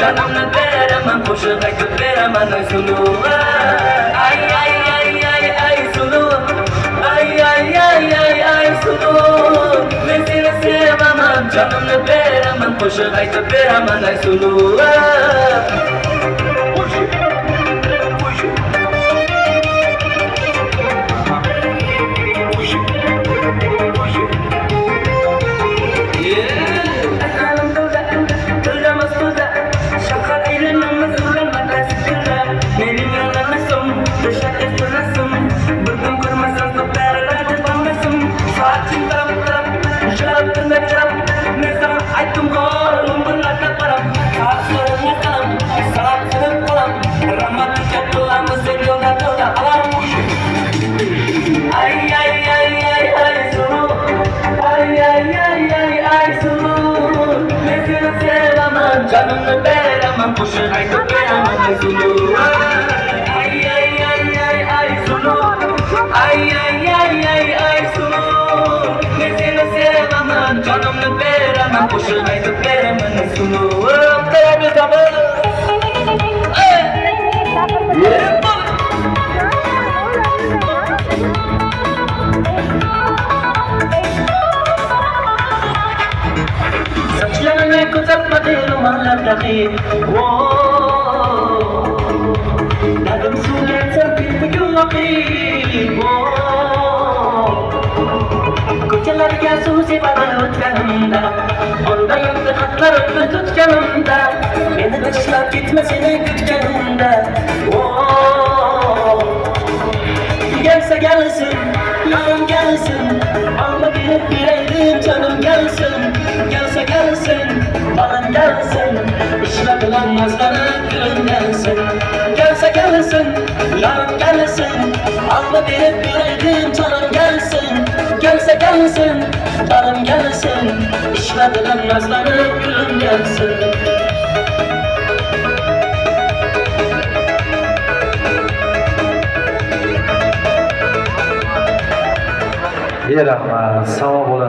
canımni beraman, qo'shiq aytib beraman ay sulu. Ay ay ay ay ay sulu. Ay ay ay ay ay sulu. Men seni sevaman, canımni beraman, qo'shiq aytib beraman ay sulu. Canımni beraman, qo'shiq aytib beraman ay sulu. Ay ay ay ay ay sulu. Ay ay ay ay ay sulu. Men seni sevaman, canımni beraman, qo'shiq aytib beraman ay sulu. Qarabi tabi. Saçlarını kuzatmadım anlamdahi. Nadim sulaysan bir yo'qi. Ko'chalarga suv sepadi o'tganimda, onda yo'qdi xatlarimni tutganimda, meni tashlab ketma seni kutganimda. Gelsa gelsin, yanım gelsin, alma berib beraylik canım gelsin. Gelsa gelsin, balım gelsin, ishla bilan nazlanib gülüm gelsin. Gelsa gelsin, yanım gelsin, alma berib beraylik canım gelsin. Gelsa gelsin, balım gelsin, ishla bilan nazlanib gülüm gelsin. Rahmat, sog' bo'ling.